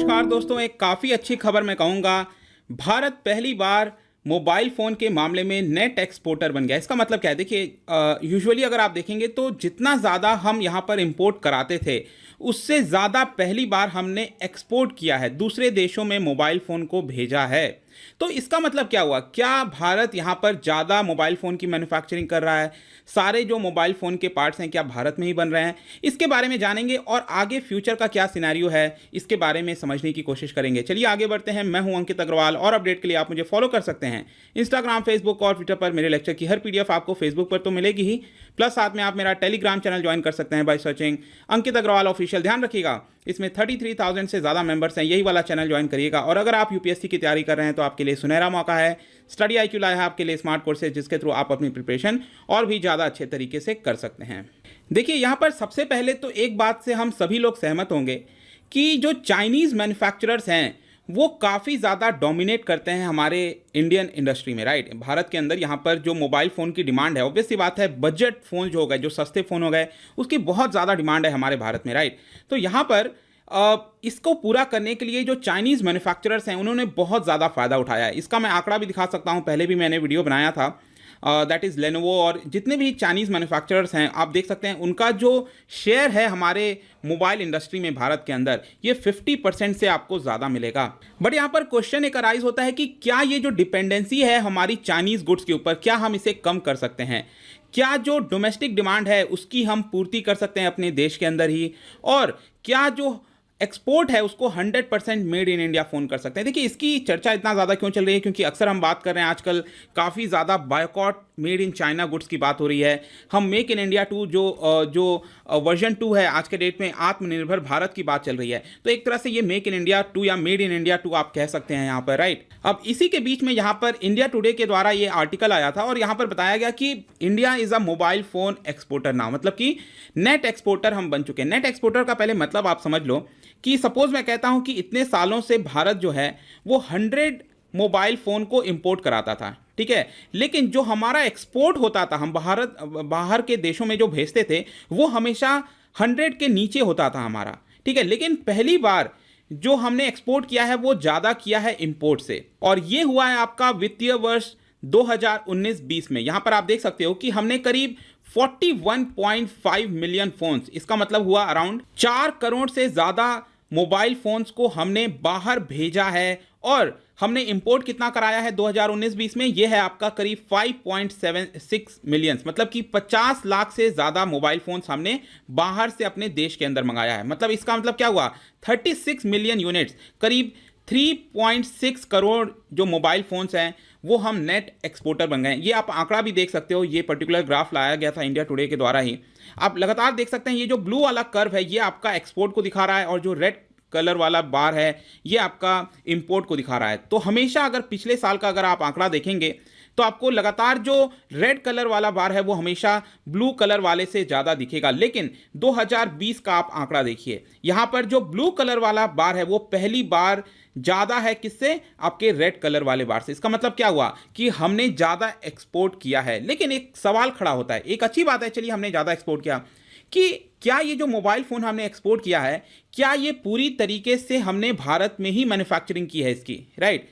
नमस्कार दोस्तों, एक काफ़ी अच्छी खबर मैं कहूँगा। भारत पहली बार मोबाइल फ़ोन के मामले में नेट एक्सपोर्टर बन गया। इसका मतलब क्या है? देखिए, यूजुअली अगर आप देखेंगे तो जितना ज़्यादा हम यहाँ पर इंपोर्ट कराते थे, उससे ज़्यादा पहली बार हमने एक्सपोर्ट किया है, दूसरे देशों में मोबाइल फ़ोन को भेजा है। तो इसका मतलब क्या हुआ? क्या भारत यहाँ पर ज़्यादा मोबाइल फ़ोन की मैन्युफैक्चरिंग कर रहा है? सारे जो मोबाइल फ़ोन के पार्ट्स हैं, क्या भारत में ही बन रहे हैं? इसके बारे में जानेंगे और आगे फ्यूचर का क्या सिनेरियो है, इसके बारे में समझने की कोशिश करेंगे। चलिए आगे बढ़ते हैं। मैं हूं अंकित अग्रवाल और अपडेट के लिए आप मुझे फॉलो कर सकते हैं इंस्टाग्राम, फेसबुक और ट्विटर पर। मेरे लेक्चर की हर पीडीएफ आपको फेसबुक पर तो मिलेगी ही, प्लस साथ में आप मेरा टेलीग्राम चैनल ज्वाइन कर सकते हैं by searching Ankit Agarwal official. ध्यान रखिएगा, इसमें 33,000 से ज़्यादा मेंबर्स हैं, यही वाला चैनल ज्वाइन करिएगा। और अगर आप यूपीएससी की तैयारी कर रहे हैं तो आपके लिए सुनहरा मौका है। स्टडी IQ लाया है आपके लिए स्मार्ट कोर्सेज, जिसके थ्रू आप अपनी प्रिपरेशन और भी ज़्यादा अच्छे तरीके से कर सकते हैं। देखिए, यहाँ पर सबसे पहले तो एक बात से हम सभी लोग सहमत होंगे कि जो चाइनीज़ मैन्युफैक्चरर्स हैं वो काफ़ी ज़्यादा डोमिनेट करते हैं हमारे इंडियन इंडस्ट्री में, राइट। भारत के अंदर यहाँ पर जो मोबाइल फ़ोन की डिमांड है, ऑब्वियस सी बात है, बजट फ़ोन जो हो गए, जो सस्ते फ़ोन हो गए, उसकी बहुत ज़्यादा डिमांड है हमारे भारत में, राइट। तो यहाँ पर इसको पूरा करने के लिए जो चाइनीज़ मैन्युफैक्चरर्स हैं उन्होंने बहुत ज़्यादा फ़ायदा उठाया है। इसका मैं आंकड़ा भी दिखा सकता हूँ, पहले भी मैंने वीडियो बनाया था। दैट इज़ लेनोवो और जितने भी चाइनीज़ मैन्युफैक्चरर्स हैं आप देख सकते हैं, उनका जो शेयर है हमारे मोबाइल इंडस्ट्री में भारत के अंदर, ये 50% से आपको ज़्यादा मिलेगा। बट यहाँ पर क्वेश्चन एक अराइज होता है कि क्या ये जो डिपेंडेंसी है हमारी चाइनीज़ गुड्स के ऊपर, क्या हम इसे कम कर सकते हैं? क्या जो डोमेस्टिक डिमांड है उसकी हम पूर्ति कर सकते हैं अपने देश के अंदर ही? और क्या जो एक्सपोर्ट है उसको 100% मेड इन इंडिया फ़ोन कर सकते हैं? देखिए, इसकी चर्चा इतना ज़्यादा क्यों चल रही है? क्योंकि अक्सर हम बात कर रहे हैं आजकल काफ़ी ज़्यादा boycott made in China goods की बात हो रही है। हम मेक इन इंडिया 2 जो वर्जन 2 है आज के डेट में, आत्मनिर्भर भारत की बात चल रही है। तो एक तरह से ये मेक इन इंडिया 2 या मेड इन इंडिया 2 आप कह सकते हैं यहाँ पर, राइट। अब इसी के बीच में यहाँ पर इंडिया टुडे के द्वारा ये आर्टिकल आया था और यहाँ पर बताया गया कि India is a mobile phone exporter now, मतलब कि नेट एक्सपोर्टर हम बन चुके हैं। नेट एक्सपोर्टर का पहले मतलब आप समझ लो कि सपोज मैं कहता हूं कि इतने सालों से भारत जो है वो 100 मोबाइल फ़ोन को इंपोर्ट कराता था, ठीक है, लेकिन जो हमारा एक्सपोर्ट होता था, हम बाहर के देशों में जो भेजते थे, वो हमेशा 100 के नीचे होता था हमारा, ठीक है। लेकिन पहली बार जो हमने एक्सपोर्ट किया है वो ज़्यादा किया है इंपोर्ट से, और ये हुआ है आपका वित्तीय वर्ष 2019-20 में। यहां पर आप देख सकते हो कि हमने करीब 41.5 मिलियन फोन्स, इसका मतलब हुआ अराउंड 4 करोड़ से ज़्यादा मोबाइल फोन्स को हमने बाहर भेजा है। और हमने इंपोर्ट कितना कराया है 2019-20 में? यह है आपका करीब 5.76 मिलियंस, मतलब कि 50 लाख से ज़्यादा मोबाइल फोन्स हमने बाहर से अपने देश के अंदर मंगाया है। मतलब इसका मतलब क्या हुआ? 36 मिलियन यूनिट्स, करीब 3.6 करोड़ जो मोबाइल फ़ोन्स हैं वो हम नेट एक्सपोर्टर बन गए। ये आप आंकड़ा भी देख सकते हो, ये पर्टिकुलर ग्राफ लाया गया था इंडिया टुडे के द्वारा ही। आप लगातार देख सकते हैं ये जो ब्लू वाला कर्व है ये आपका एक्सपोर्ट को दिखा रहा है, और जो रेड कलर वाला बार है ये आपका इंपोर्ट को दिखा रहा है। तो हमेशा अगर पिछले साल का अगर आप आंकड़ा देखेंगे तो आपको लगातार जो रेड कलर वाला बार है वो हमेशा ब्लू कलर वाले से ज़्यादा दिखेगा। लेकिन 2020 का आप आंकड़ा देखिए, यहाँ पर जो ब्लू कलर वाला बार है वो पहली बार ज़्यादा है किससे? आपके रेड कलर वाले बार से। इसका मतलब क्या हुआ कि हमने ज़्यादा एक्सपोर्ट किया है। लेकिन एक सवाल खड़ा होता है, एक अच्छी बात है, चलिए हमने ज़्यादा एक्सपोर्ट किया, कि क्या ये जो मोबाइल फ़ोन हमने एक्सपोर्ट किया है, क्या ये पूरी तरीके से हमने भारत में ही मैन्युफैक्चरिंग की है इसकी, राइट?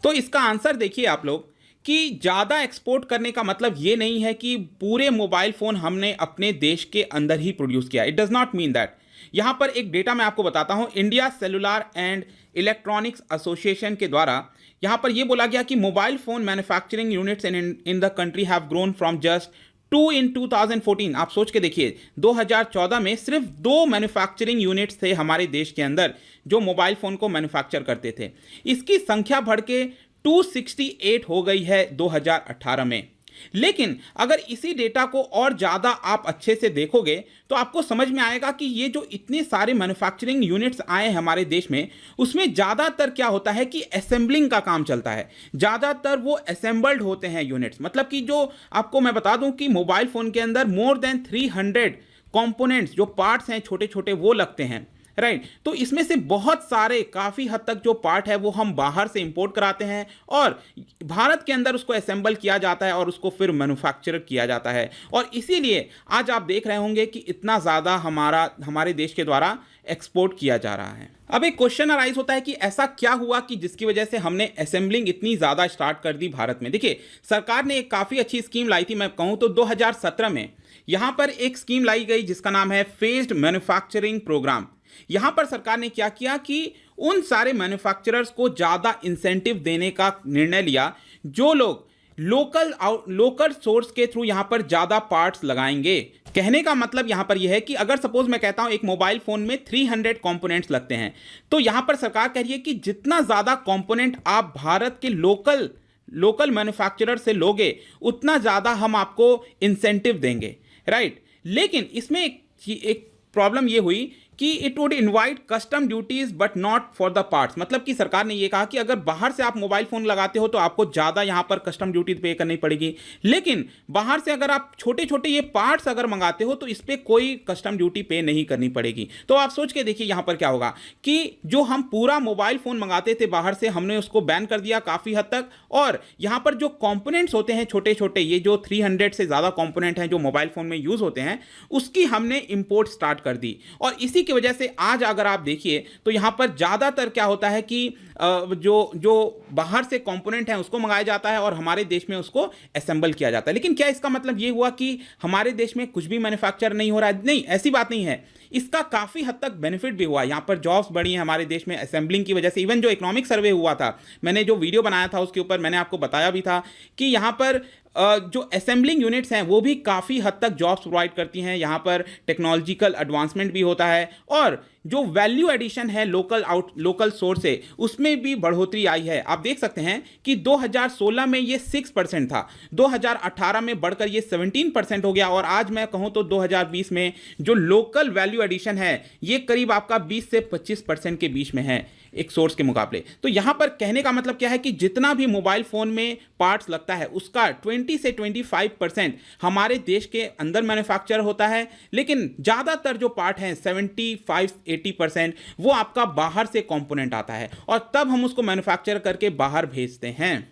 तो इसका आंसर देखिए आप लोग कि ज़्यादा एक्सपोर्ट करने का मतलब ये नहीं है कि पूरे मोबाइल फ़ोन हमने अपने देश के अंदर ही प्रोड्यूस किया। It does not mean that. यहाँ पर एक डेटा मैं आपको बताता हूँ, India cellular and electronics association के द्वारा यहाँ पर ये बोला गया कि mobile phone manufacturing units in the country have grown from just 2 इन 2014। आप सोच के देखिए, 2014 में सिर्फ 2 मैन्युफैक्चरिंग यूनिट्स थे हमारे देश के अंदर जो मोबाइल फ़ोन को मैन्युफैक्चर करते थे। इसकी संख्या बढ़ के 268 हो गई है 2018 में। लेकिन अगर इसी डेटा को और ज़्यादा आप अच्छे से देखोगे तो आपको समझ में आएगा कि ये जो इतने सारे मैन्युफैक्चरिंग यूनिट्स आए हैं हमारे देश में, उसमें ज़्यादातर क्या होता है कि असेंबलिंग का काम चलता है। ज़्यादातर वो असेंबल्ड होते हैं यूनिट्स, मतलब कि जो आपको मैं बता दूं कि मोबाइल फ़ोन के अंदर मोर देन 300 कंपोनेंट्स, जो पार्ट्स हैं छोटे छोटे, वो लगते हैं, राइट। तो इसमें से बहुत सारे, काफ़ी हद तक जो पार्ट है वो हम बाहर से इंपोर्ट कराते हैं और भारत के अंदर उसको असेंबल किया जाता है और उसको फिर मैन्युफैक्चर किया जाता है। और इसीलिए आज आप देख रहे होंगे कि इतना ज़्यादा हमारे देश के द्वारा एक्सपोर्ट किया जा रहा है। अब एक क्वेश्चन अराइज होता है कि ऐसा क्या हुआ कि जिसकी वजह से हमने असेंबलिंग इतनी ज़्यादा स्टार्ट कर दी भारत में। देखिए, सरकार ने एक काफ़ी अच्छी स्कीम लाई थी, मैं कहूँ तो 2017 में यहाँ पर एक स्कीम लाई गई जिसका नाम है फेज्ड मैन्युफैक्चरिंग प्रोग्राम। यहाँ पर सरकार ने क्या किया कि उन सारे मैन्युफैक्चरर्स को ज़्यादा इंसेंटिव देने का निर्णय लिया जो लोग लोकल सोर्स के थ्रू यहां पर ज्यादा पार्ट्स लगाएंगे। कहने का मतलब यहां पर यह है कि अगर सपोज मैं कहता हूं एक मोबाइल फोन में 300 कंपोनेंट्स लगते हैं, तो यहां पर सरकार कह रही है कि जितना ज्यादा कंपोनेंट आप भारत के लोकल मैन्युफैक्चरर से लोगे उतना ज्यादा हम आपको इंसेंटिव देंगे, राइट। लेकिन इसमें एक प्रॉब्लम यह हुई कि it would invite custom duties but not for the parts. मतलब कि सरकार ने यह कहा कि अगर बाहर से आप मोबाइल फोन लगाते हो तो आपको ज़्यादा यहाँ पर कस्टम ड्यूटी पे करनी पड़ेगी, लेकिन बाहर से अगर आप छोटे छोटे ये पार्ट्स अगर मंगाते हो तो इस पर कोई कस्टम ड्यूटी पे नहीं करनी पड़ेगी। तो आप सोच के देखिए यहाँ पर क्या होगा कि जो हम पूरा मोबाइल फ़ोन मंगाते थे बाहर से, हमने उसको बैन कर दिया काफ़ी हद तक, और यहाँ पर जो कॉम्पोनेंट्स होते हैं छोटे छोटे, ये जो 300 से ज़्यादा कॉम्पोनेंट हैं जो मोबाइल फ़ोन में यूज़ होते हैं, उसकी हमने इंपोर्ट स्टार्ट कर दी। और इसी की वजह से आज अगर आप देखिए तो यहां पर ज्यादातर क्या होता है कि जो बाहर से कंपोनेंट हैं उसको मंगाया जाता है और हमारे देश में उसको असेंबल किया जाता है। लेकिन क्या इसका मतलब ये हुआ कि हमारे देश में कुछ भी मैन्युफैक्चर नहीं हो रहा है? नहीं, ऐसी बात नहीं है। इसका काफ़ी हद तक बेनिफिट भी हुआ, यहाँ पर जॉब्स बढ़ी हैं हमारे देश में असेंबलिंग की वजह से। इवन जो इकोनॉमिक सर्वे हुआ था, मैंने जो वीडियो बनाया था उसके ऊपर मैंने आपको बताया भी था कि यहाँ पर जो असेंबलिंग यूनिट्स हैं वो भी काफ़ी हद तक जॉब्स प्रोवाइड करती हैं। यहाँ पर टेक्नोलॉजिकल एडवांसमेंट भी होता है और जो वैल्यू एडिशन है लोकल सोर्स से उसमें भी बढ़ोतरी आई है। आप देख सकते हैं कि 2016 में ये 6% था, 2018 में बढ़कर ये 17% हो गया, और आज मैं कहूँ तो 2020 में जो लोकल वैल्यू एडिशन है ये करीब आपका 20 से 25% के बीच में है एक सोर्स के मुकाबले। तो यहां पर कहने का मतलब क्या है कि जितना भी मोबाइल फोन में पार्ट्स लगता है उसका 20 से 25% हमारे देश के अंदर मैन्युफैक्चर होता है, लेकिन ज़्यादातर जो पार्ट हैं 75-80% वो आपका बाहर से कंपोनेंट आता है और तब हम उसको मैन्युफैक्चर करके बाहर भेजते हैं।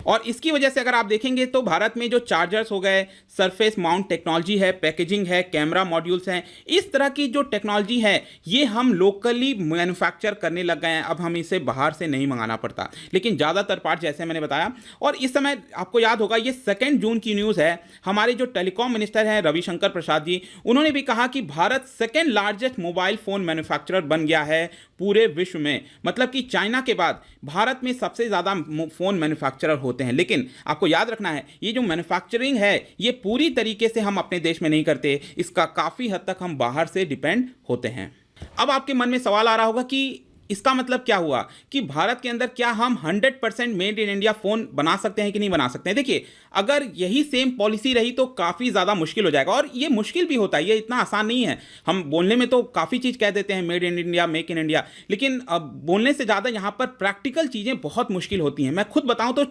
और इसकी वजह से अगर आप देखेंगे तो भारत में जो चार्जर्स हो गए, सरफेस माउंट टेक्नोलॉजी है, पैकेजिंग है, कैमरा मॉड्यूल्स हैं, इस तरह की जो टेक्नोलॉजी है ये हम लोकली मैन्युफैक्चर करने लग गए हैं। अब हम इसे बाहर से नहीं मंगाना पड़ता, लेकिन ज़्यादातर पार्ट जैसे मैंने बताया। और इस समय आपको याद होगा ये 2 जून की न्यूज़ है, हमारे जो टेलीकॉम मिनिस्टर हैं रविशंकर प्रसाद जी, उन्होंने भी कहा कि Bharat 2nd largest mobile phone manufacturer बन गया है पूरे विश्व में। मतलब कि चाइना के बाद भारत में सबसे ज़्यादा फ़ोन मैन्युफैक्चरर होते हैं। लेकिन आपको याद रखना है ये जो मैन्युफैक्चरिंग है ये पूरी तरीके से हम अपने देश में नहीं करते, इसका काफ़ी हद तक हम बाहर से डिपेंड होते हैं। अब आपके मन में सवाल आ रहा होगा कि इसका मतलब क्या हुआ कि भारत के अंदर क्या हम 100% मेड इन इंडिया फ़ोन बना सकते हैं कि नहीं बना सकते हैं। देखिए, अगर यही सेम पॉलिसी रही तो काफ़ी ज़्यादा मुश्किल हो जाएगा, और ये मुश्किल भी होता है, ये इतना आसान नहीं है। हम बोलने में तो काफ़ी चीज़ कह देते हैं made in India, make in India, लेकिन अब बोलने से ज़्यादा यहाँ पर प्रैक्टिकल चीज़ें बहुत मुश्किल होती हैं। मैं खुद बताऊँ तो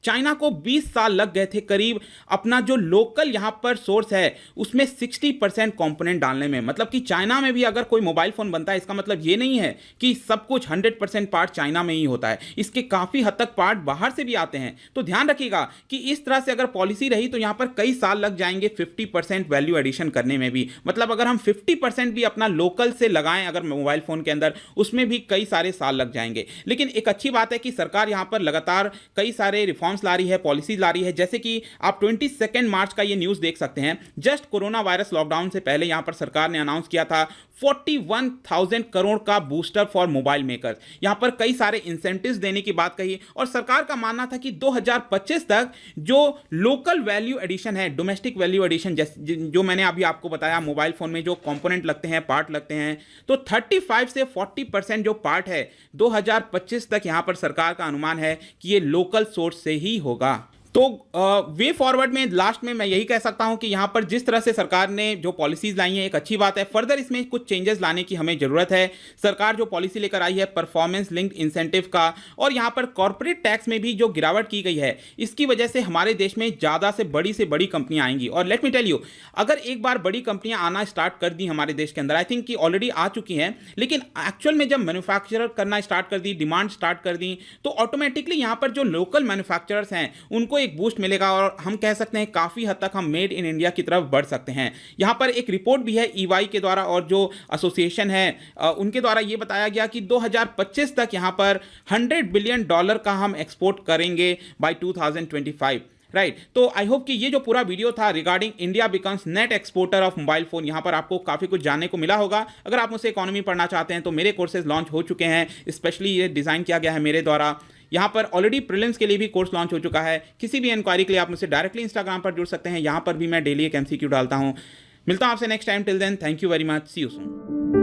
चाइना को 20 साल लग गए थे करीब अपना जो लोकल यहाँ पर सोर्स है उसमें 60% कंपोनेंट डालने में। मतलब कि चाइना में भी अगर कोई मोबाइल फ़ोन बनता है इसका मतलब ये नहीं है कि सब कुछ 100% पार्ट चाइना में ही होता है, इसके काफ़ी हद तक पार्ट बाहर से भी आते हैं। तो ध्यान रखिएगा कि इस तरह से अगर पॉलिसी रही तो यहाँ पर कई साल लग जाएंगे 50% वैल्यू एडिशन करने में भी। मतलब अगर हम 50% भी अपना लोकल से लगाएं अगर मोबाइल फ़ोन के अंदर, उसमें भी कई सारे साल लग जाएंगे। लेकिन एक अच्छी बात है कि सरकार यहाँ पर लगातार कई सारे रिफॉर्म्स ला रही है, पॉलिसीज ला रही है। जैसे कि आप 22 मार्च का ये न्यूज़ देख सकते हैं, जस्ट कोरोना वायरस लॉकडाउन से पहले यहाँ पर सरकार ने अनाउंस किया था 41,000 करोड़ का बूस्टर फॉर मोबाइल मेकर्स। यहाँ पर कई सारे इंसेंटिव्स देने की बात कही, और सरकार का मानना था कि 2025 तक जो लोकल वैल्यू एडिशन है, डोमेस्टिक वैल्यू एडिशन, जो मैंने अभी आपको बताया मोबाइल फोन में जो कंपोनेंट लगते हैं, पार्ट लगते हैं, तो 35 से 40% जो पार्ट है 2025 तक यहाँ पर सरकार का अनुमान है कि ये लोकल सोर्स से ही होगा। तो वे फॉरवर्ड में लास्ट में मैं यही कह सकता हूं कि यहां पर जिस तरह से सरकार ने जो पॉलिसीज लाई हैं एक अच्छी बात है। फर्दर इसमें कुछ चेंजेस लाने की हमें जरूरत है। सरकार जो पॉलिसी लेकर आई है परफॉर्मेंस लिंक्ड इंसेंटिव का, और यहां पर कॉर्पोरेट टैक्स में भी जो गिरावट की गई है, इसकी वजह से हमारे देश में ज़्यादा से बड़ी कंपनियां आएंगी। और लेट मी टेल यू, अगर एक बार बड़ी कंपनियां आना स्टार्ट कर दी हमारे देश के अंदर, आई थिंक कि ऑलरेडी आ चुकी हैं, लेकिन एक्चुअल में जब मैन्युफैक्चरर करना स्टार्ट कर दी, डिमांड स्टार्ट कर दी, तो ऑटोमेटिकली यहाँ पर जो लोकल मैन्युफैक्चरर्स हैं उनको एक बूस्ट मिलेगा और हम कह सकते हैं काफ़ी हद तक हम मेड इन इंडिया की तरफ बढ़ सकते हैं। यहाँ पर एक रिपोर्ट भी है ईवाई के द्वारा और जो एसोसिएशन है उनके द्वारा ये बताया गया कि 2025 तक यहाँ पर $100 बिलियन का हम एक्सपोर्ट करेंगे बाय 2025। राइट तो आई होप कि ये जो पूरा वीडियो था regarding India becomes net exporter of mobile phone, यहाँ पर आपको काफ़ी कुछ जानने को मिला होगा। अगर आप मुझसे इकोनॉमी पढ़ना चाहते हैं तो मेरे कोर्सेज लॉन्च हो चुके हैं, स्पेशली ये डिज़ाइन किया गया है मेरे द्वारा। यहाँ पर ऑलरेडी प्रीलिम्स के लिए भी कोर्स लॉन्च हो चुका है। किसी भी इंक्वायरी के लिए आप मुझसे डायरेक्टली इंस्टाग्राम पर जुड़ सकते हैं, यहाँ पर भी मैं डेली एक MCQ डालता हूँ। मिलता हूँ आपसे next time, till then thank you very much, see you soon.